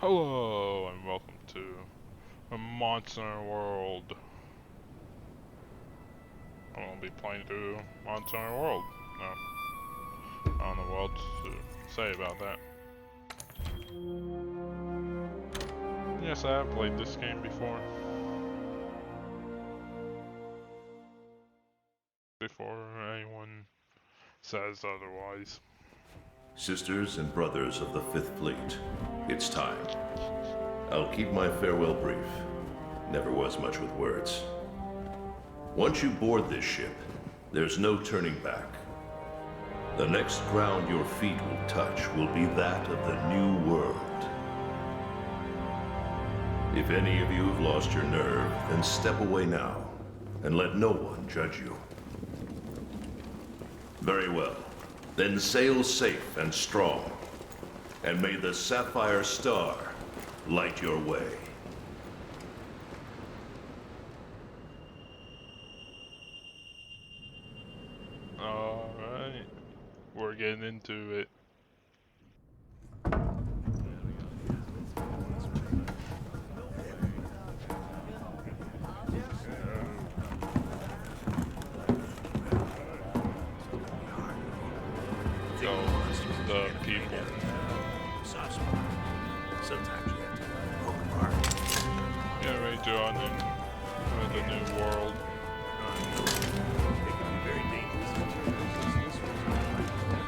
Hello and welcome to a Monster World. I'm gonna be playing through Monster World. No, I don't know what else to say about that. Yes, I have played this game before. Before anyone says otherwise. Sisters and brothers of the Fifth Fleet, it's time. I'll keep my farewell brief. Never was much with words. Once you board this ship, there's no turning back. The next ground your feet will touch will be that of the New World. If any of you have lost your nerve, then step away now, and let no one judge you. Very well. Then sail safe and strong, and may the Sapphire Star light your way. Alright, we're getting into it. The people. Sometimes you have to poke apart. Yeah, right, John, in the New World. They can be very dangerous.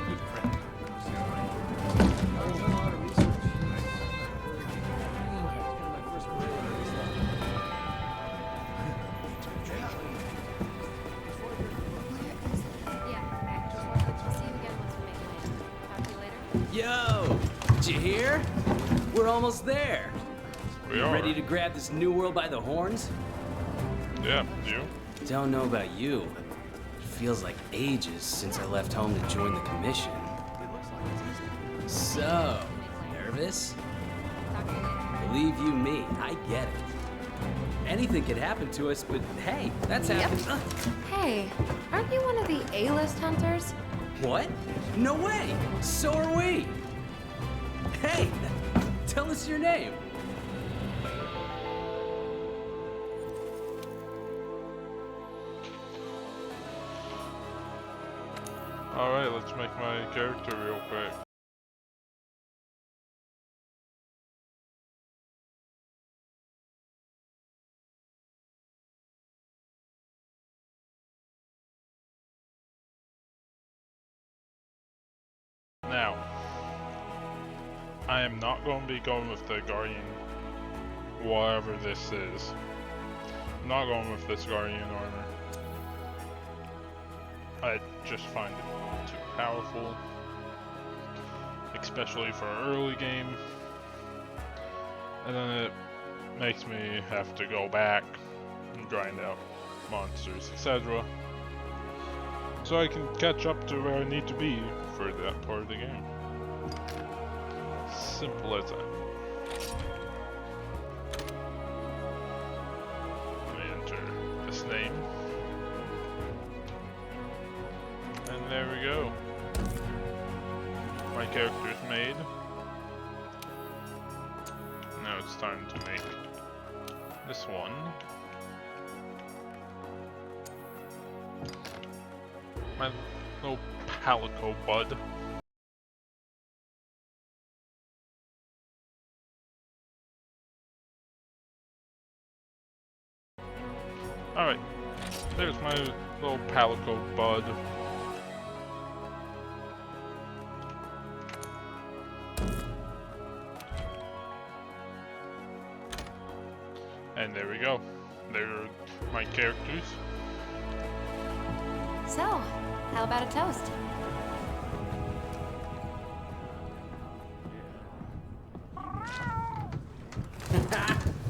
Good friend. Yo! Did you hear? We're almost there. We are. Ready to grab this new world by the horns? Yeah, you? Don't know about you, but it feels like ages since I left home to join the commission. So, nervous? Believe you me, I get it. Anything could happen to us, but hey, that's happened. Hey, aren't you one of the A-list hunters? What? No way! So are we! Hey! Tell us your name! Alright, let's make my character real quick. Now, I am not going to be going with the Guardian, whatever this is. I'm not going with this Guardian armor. I just find it too powerful, especially for early game. And then it makes me have to go back and grind out monsters, etc. So I can catch up to where I need to be for that part of the game. Simple as that. Let me enter this name. And there we go. My character's made. Now it's time to make this one. My little Palico bud. Alright, there's my little Palico bud. And there we go. There are my characters. So, how about a toast?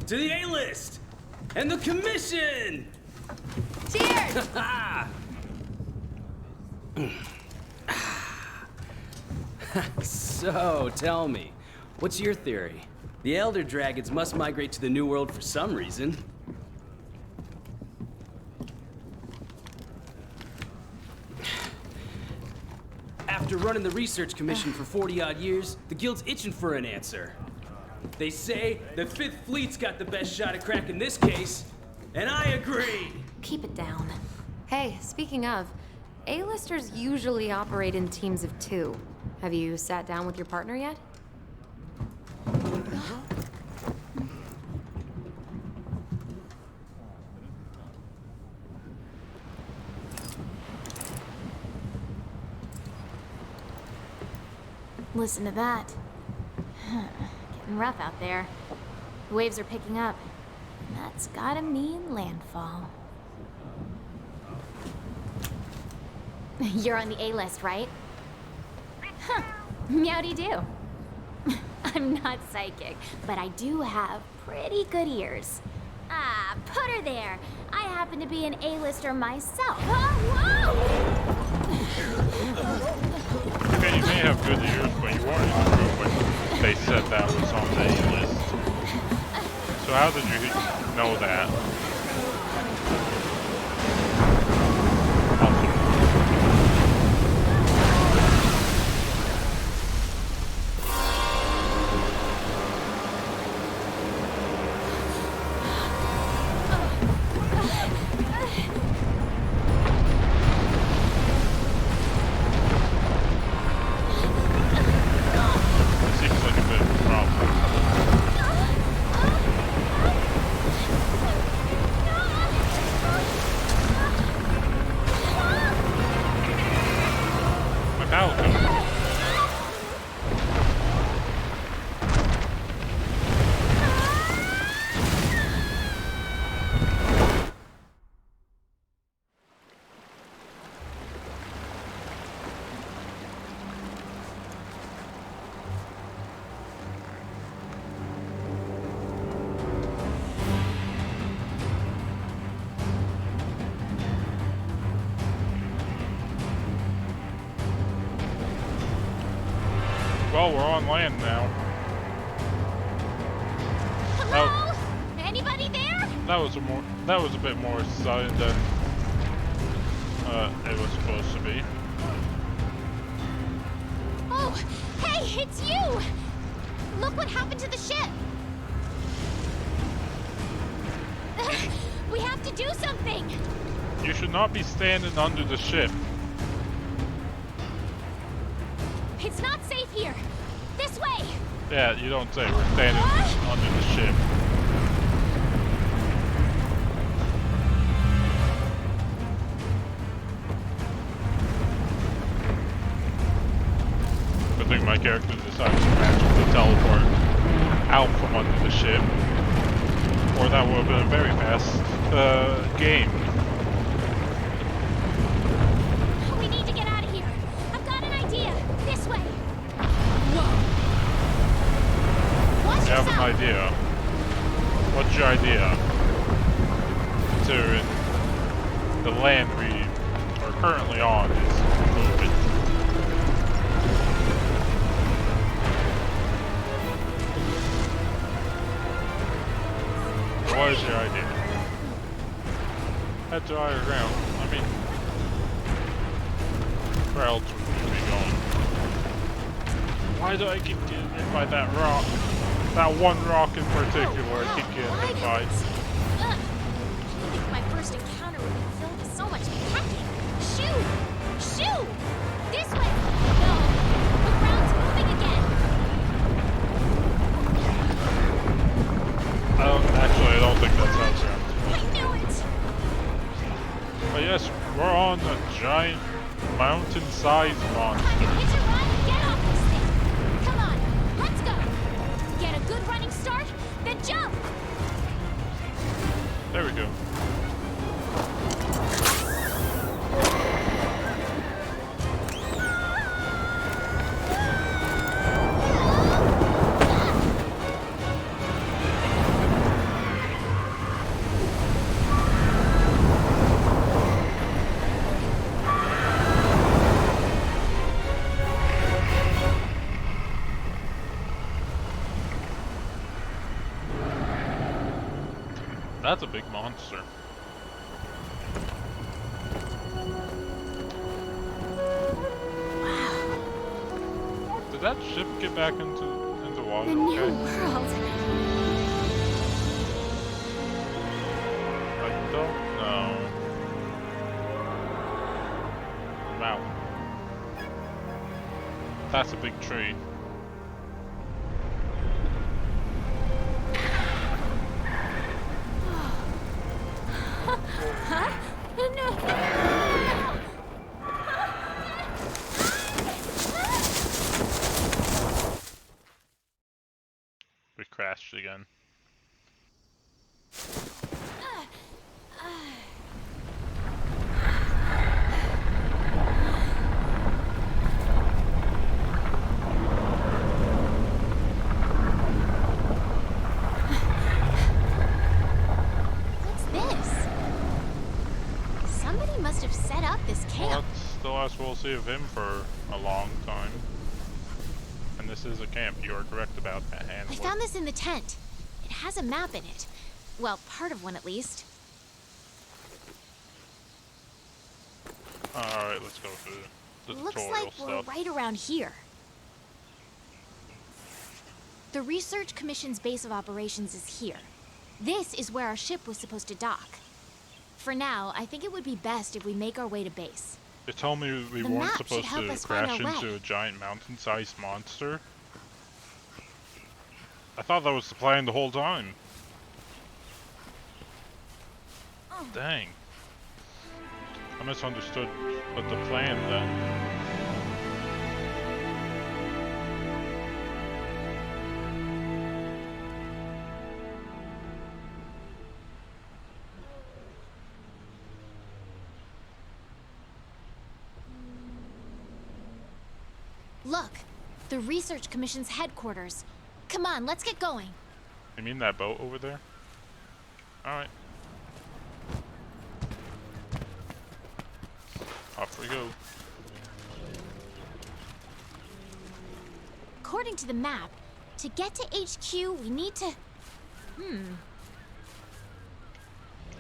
To the A-list! And the commission! Cheers! So, tell me, what's your theory? The Elder Dragons must migrate to the New World for some reason. After running the research commission for 40-odd years, the guild's itching for an answer. They say the Fifth Fleet's got the best shot at cracking this case, and I agree. Keep it down. Hey, speaking of, A-listers usually operate in teams of 2. Have you sat down with your partner yet? Listen to that. Getting rough out there. The waves are picking up. And that's gotta mean landfall. You're on the A-list, right? Huh. Meowdy-do. I'm not psychic, but I do have pretty good ears. Ah, put her there. I happen to be an A-lister myself. Oh, whoa! Okay, you may have good ears, but you weren't in the room when they said that was on the list. So how did you know that? Well, we're on land now. Hello? Anybody there? That was a bit more exciting than it was supposed to be. Oh, hey, it's you! Look what happened to the ship! We have to do something! You should not be standing under the ship. It's not safe here! This way! Yeah, you don't say. We're standing under the ship. I think my character decided to magically teleport out from under the ship. Or that would have been a very fast game. We need to get out of here! I've got an idea! This way! Watch I have an yourself! idea. What's your idea? Considering the land we are currently on is moving. What is your idea? Head to higher ground. I mean, where else would we be going? Why do I keep getting hit by that rock? That one rock in particular I keep getting hit by. I think my first encounter would be filled with so much packing. Shoo! Shoo! This way! No! The ground's moving again! I don't think that's how it's ground. I knew it! But yes, we're on a giant mountain-sized Time to monster. hitch a ride and get off this thing! Come on, let's go! Get a good running start, then jump! There we go. That's a big monster. Did that ship get back into water, The new okay? world. I don't know. Mountain. That's a big tree. Huh? No. We crashed again. What's this? Somebody must have set up this Well, camp. that's the last we'll see of him for a long time. And this is a camp. You are correct about that, I Handler. found this in the tent. It has a map in it. Well, part of one at least. Alright, let's go through the Looks tutorial like we're stuff. right around here. The Research Commission's base of operations is here. This is where our ship was supposed to dock. For now, I think it would be best if we make our way to base. You told me we The weren't map supposed should help to us find crash our way. into a giant mountain-sized monster? I thought that was the plan the whole time. Dang. I misunderstood what the plan then. Look, the Research Commission's headquarters. Come on, let's get going. You mean that boat over there? Alright. Off we go. According to the map, to get to HQ, we need to...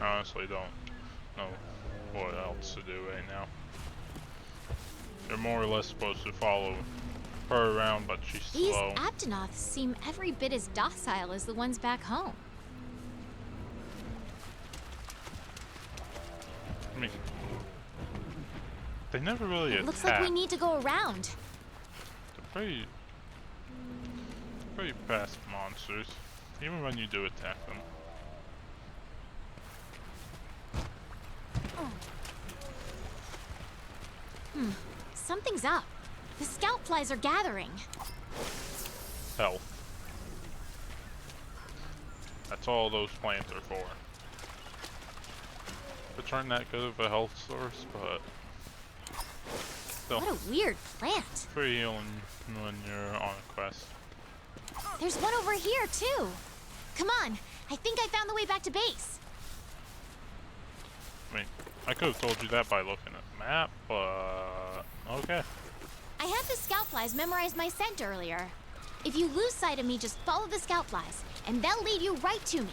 Honestly, don't know what else to do right now. You're more or less supposed to follow her around, but she's These slow. Aptonoths seem every bit as docile as the ones back home. I mean, they never really It looks attack. like we need to go around. They're pretty fast monsters, even when you do attack them. Something's up. The scout flies are gathering. Health. That's all those plants are for. Which aren't that good of a health source, but still What a weird plant. pretty healing when you're on a quest. There's one over here, too. Come on, I think I found the way back to base. I mean, I could have told you that by looking at the map, but okay. I had the scout flies memorize my scent earlier. If you lose sight of me, just follow the scout flies, and they'll lead you right to me.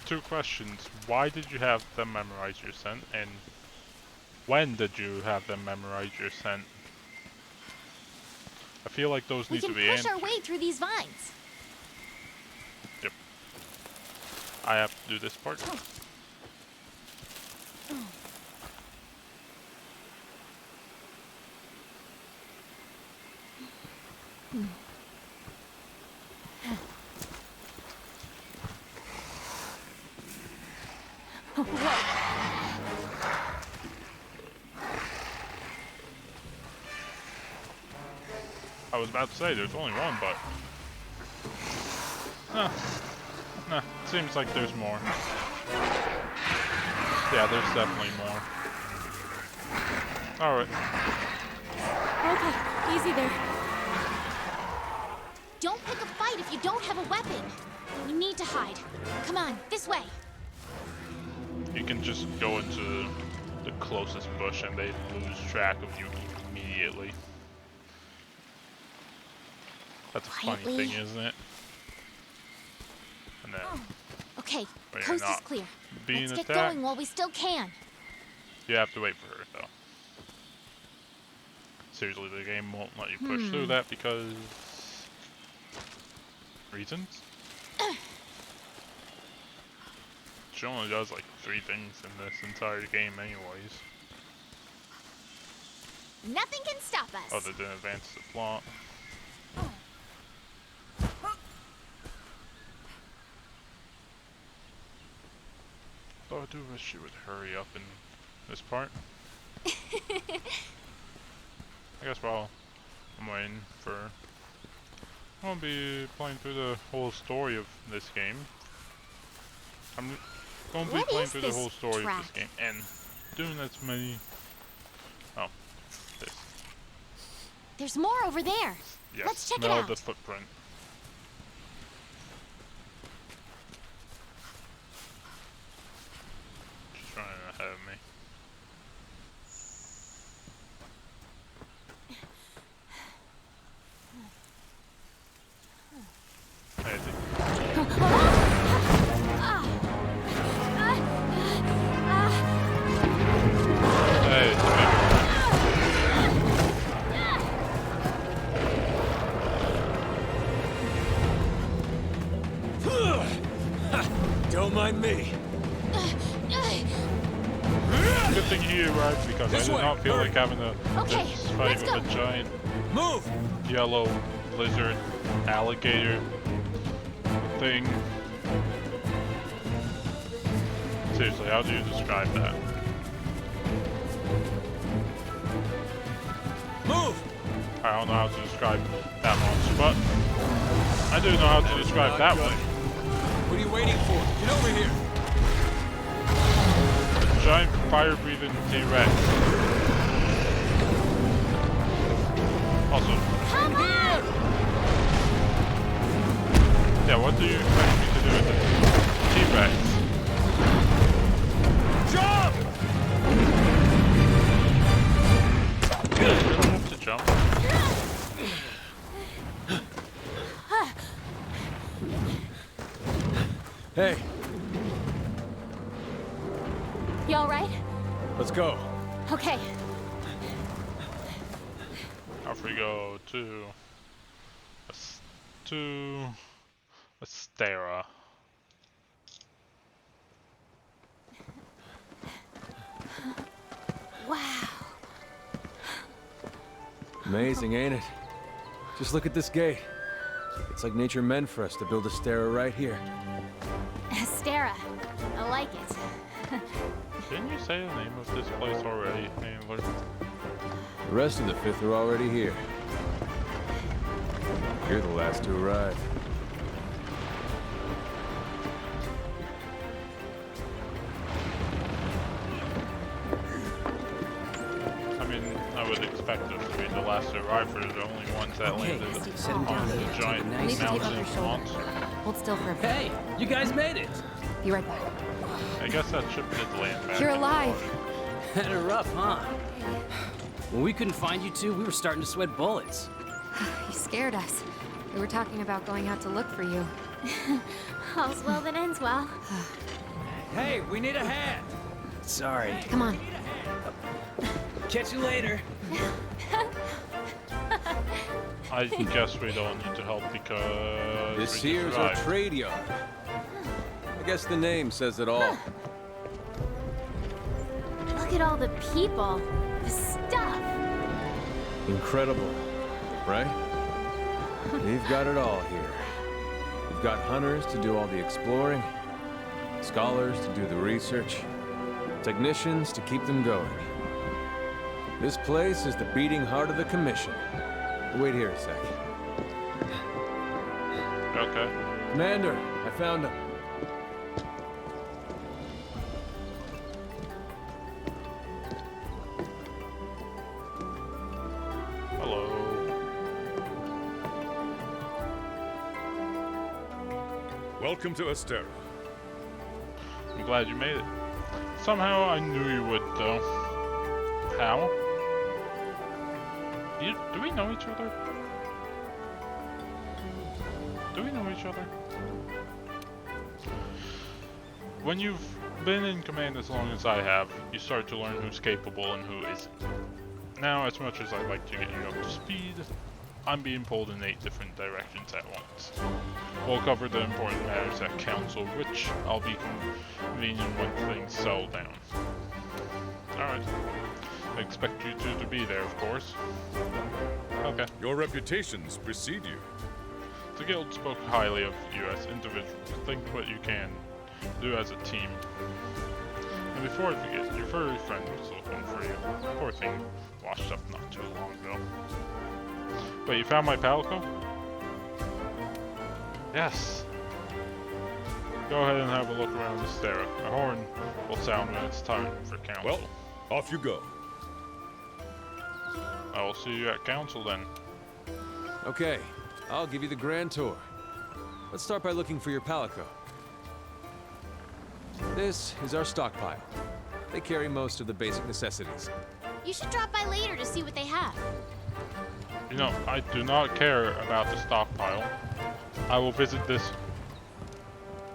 Two questions. Why did you have them memorize your scent? And when did you have them memorize your scent? I feel like those We need to can be push answered. our way through these vines. Yep. I have to do this part. I was about to say there's only one, but nah, seems like there's more. Yeah, there's definitely more. Alright. Okay, easy there. Don't pick a fight if you don't have a weapon. We need to hide. Come on, this way. You can just go into the closest bush and they lose track of you immediately. That's a funny Quietly. thing, isn't it? And then Okay, But you're coast is not clear. being Let's get attacked. going while we still can. you have to wait for her, though. Seriously, the game won't let you push through that because reasons. She only does like 3 things in this entire game anyways. Nothing can stop us. Other than advance the plot. Though I do wish she would hurry up in this part. I guess while I'm waiting for... I won't be playing through the whole story of this game. I'm going to be playing through the whole story of this game and doing as many... Oh, this. There's more over there. Yes, Let's check it smell out. the footprint. She's running ahead of me. Hey, Don't mind me. good thing he arrived because I did not feel like having a Okay, this fight let's with go. a giant Move! yellow lizard alligator thing. Seriously, how do you describe that? Move! I don't know how to describe that monster, but I do know how to describe that one. What are you waiting for? Get over here! A giant fire-breathing T-Rex. Also, Come on! yeah, what do you expect me to do with this T-Rex? Jump! You don't have to jump. Hey, You all right? let's go. Okay. Off we go to Astera. Wow. Amazing, ain't it? Just look at this gate. It's like nature meant for us to build a stair right here. Stara. I like it. Didn't you say the name of this place already, Handler? The rest of the fifth are already here. You're the last to arrive. I mean, I would expect us to be the last to arrive for the only ones that Okay, landed set him down on the here. Take a giant nice I need to take off mountain your shoulder. monster. Hold still for a bit. Hey, you guys made it. Be right back. I guess that ship did land back. You're in the alive. water. Had it rough, huh? When we couldn't find you two, we were starting to sweat bullets. You scared us. We were talking about going out to look for you. All's well that ends well. Hey, we need a hand! Sorry. Come on. Catch you later. I guess we don't need to help because This we here's just our arrived. trade yard. I guess the name says it all. Look at all the people. The stuff. Incredible, right? We've got it all here. We've got hunters to do all the exploring, scholars to do the research, technicians to keep them going. This place is the beating heart of the Commission. Wait here a sec. Okay. Commander, I found him. Hello. Welcome to Astera. I'm glad you made it. Somehow I knew you would, though. How? Do we know each other? Do we know each other? When you've been in command as long as I have, you start to learn who's capable and who isn't. Now, as much as I'd like to get you up to speed, I'm being pulled in 8 different directions at once. We'll cover the important matters at council, which I'll be convening when things settle down. Alright. I expect you two to be there, of course. Okay. Your reputations precede you. The guild spoke highly of you as individuals. Think what you can do as a team. And before I forget, your furry friend was looking for you. Poor thing washed up not too long ago. Wait, you found my palico? Yes. Go ahead and have a look around the Stera. A horn will sound when it's time for council. Well, off you go. I will see you at council then. Okay, I'll give you the grand tour. Let's start by looking for your palico. This is our stockpile. They carry most of the basic necessities. You should drop by later to see what they have. You know, I do not care about the stockpile. I will visit this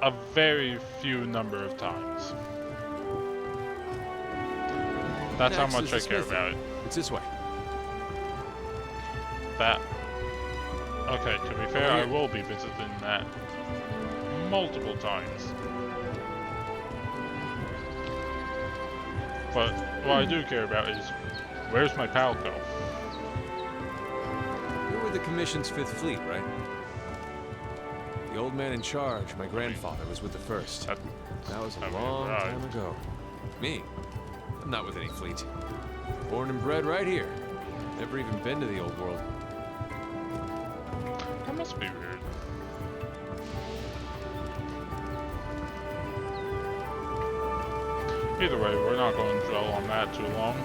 a very few number of times. That's how Next much is I the care smithy. about it. It's this way. That. Okay, to be fair, I will be visiting that multiple times. But what I do care about is, where's my palico? You were the Commission's 5th Fleet, right? The old man in charge, my grandfather, was with the 1st. That was a long time ago. Me? I'm not with any fleet. Born and bred right here. Never even been to the old world. That must be weird. Either way, we're not going to dwell on that too long.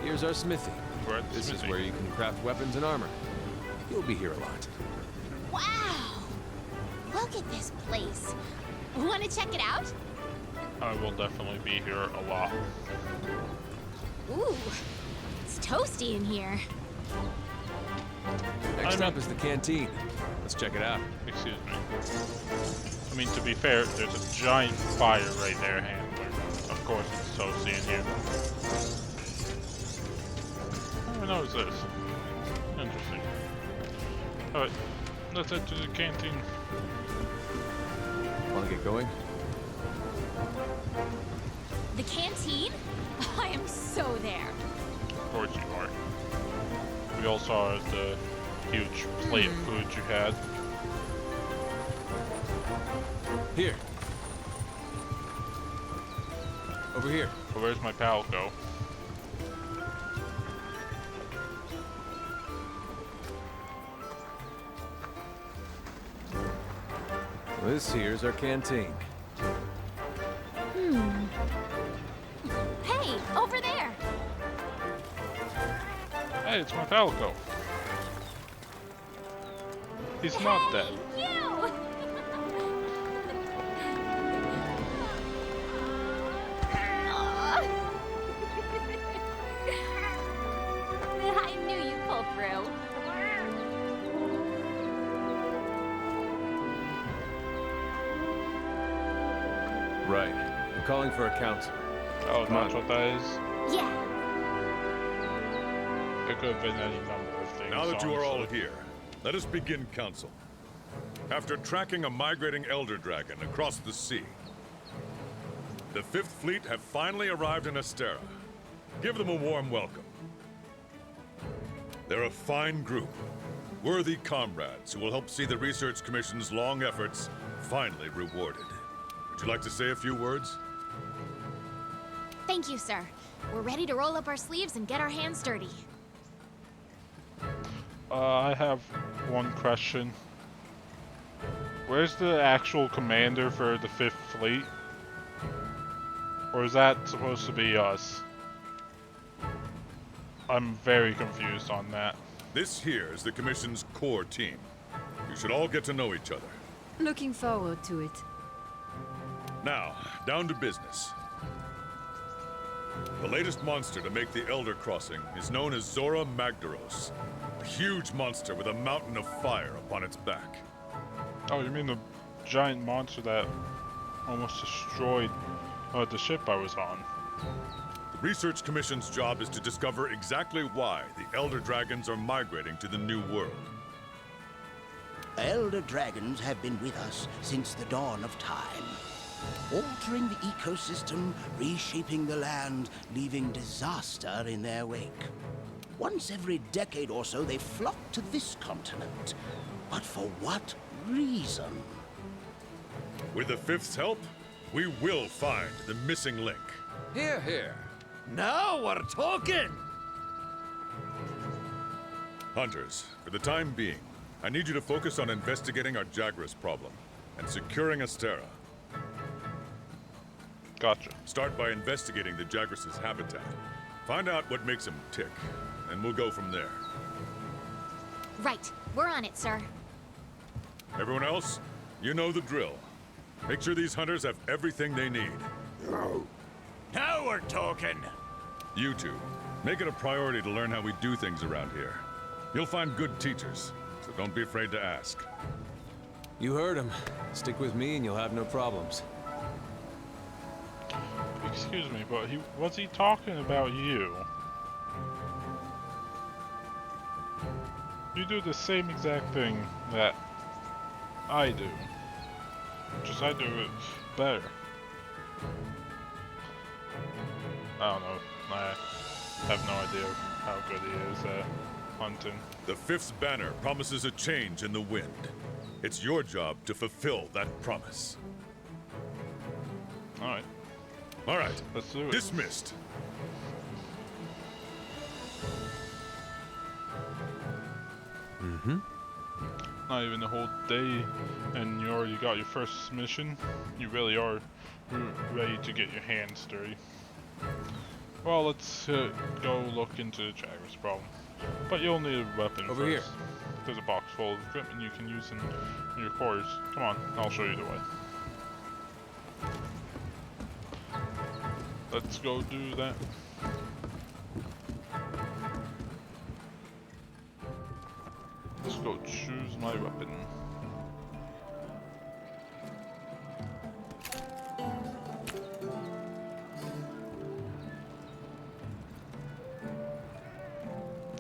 Here's our smithy. We're at the This smithy. is where you can craft weapons and armor. You'll be here a lot. Wow! Look at this place. Want to check it out? I will definitely be here a lot. Ooh, it's toasty in here. Next up is the canteen. Let's check it out. Excuse me. I mean, to be fair, there's a giant fire right there, handler. Of course it's toasty in here. I never noticed this. Interesting. Alright, let's head to the canteen. Want to get going? The canteen? I am so there. Of course you are. We all saw the huge plate of food you had. Here. Over here. But where's my palico? This here's our canteen. Hey, over there. Hey, it's my palico. He's not dead. Hey, you! I knew you'd pull through. Right. I'm calling for a council. Oh, that's what that is? Yeah. It could have been any number of things. Now that you are all honestly. here, let us begin council. After tracking a migrating elder dragon across the sea, the 5th Fleet have finally arrived in Astera. Give them a warm welcome. They're a fine group, worthy comrades who will help see the Research Commission's long efforts finally rewarded. Would you like to say a few words? Thank you, sir. We're ready to roll up our sleeves and get our hands dirty. I have one question. Where's the actual commander for the 5th Fleet? Or is that supposed to be us? I'm very confused on that. This here is the Commission's core team. You should all get to know each other. Looking forward to it. Now, down to business. The latest monster to make the Elder Crossing is known as Zora Magdaros, a huge monster with a mountain of fire upon its back. Oh, you mean the giant monster that almost destroyed the ship I was on? The Research Commission's job is to discover exactly why the Elder Dragons are migrating to the New World. Elder dragons have been with us since the dawn of time, altering the ecosystem, reshaping the land, leaving disaster in their wake. Once every decade or so, they flock to this continent. But for what reason? With the Fifth's help, we will find the missing link. Here, here. Now we're talking! Hunters, for the time being, I need you to focus on investigating our Jagras problem and securing Astera. Gotcha. Start by investigating the Jagras' habitat. Find out what makes them tick, and we'll go from there. Right. We're on it, sir. Everyone else, you know the drill. Make sure these hunters have everything they need. Now we're talking! You two, make it a priority to learn how we do things around here. You'll find good teachers, so don't be afraid to ask. You heard him. Stick with me and you'll have no problems. Excuse me, but was he talking about you? You do the same exact thing that I do. Just I do it better. I don't know. I have no idea how good he is at hunting. The Fifth's banner promises a change in the wind. It's your job to fulfill that promise. Alright, All right, let's do it. dismissed. Not even a whole day and you already got your first mission. You really are ready to get your hands dirty. Well, let's go look into the Jagras problem. But you'll need a weapon Over first. here. There's a box full of equipment you can use in your quarters. Come on, I'll show you the way. Let's go do that. Let's go choose my weapon.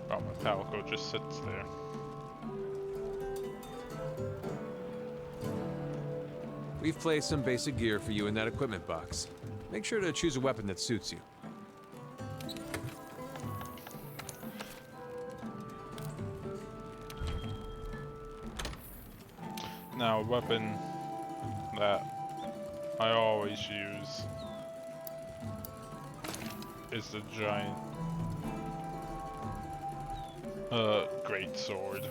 Oh, my Palico just sits there. We've placed some basic gear for you in that equipment box. Make sure to choose a weapon that suits you. Now, a weapon that I always use is the giant great sword.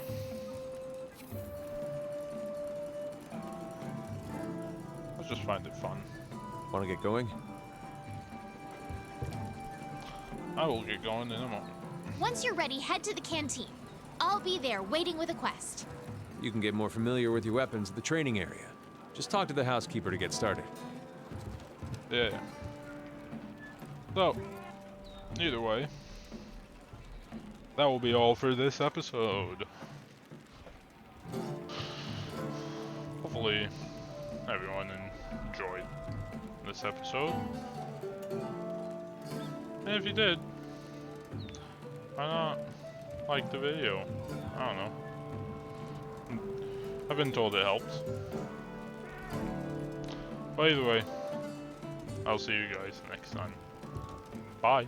I just find it fun. Want to get going? I will get going in a moment. Once you're ready, head to the canteen. I'll be there waiting with a quest. You can get more familiar with your weapons at the training area. Just talk to the housekeeper to get started. Yeah. So, either way, that will be all for this episode. Hopefully, everyone enjoyed this episode. And if you did, why not like the video? I don't know. I've been told it helps. But either way, I'll see you guys next time. Bye.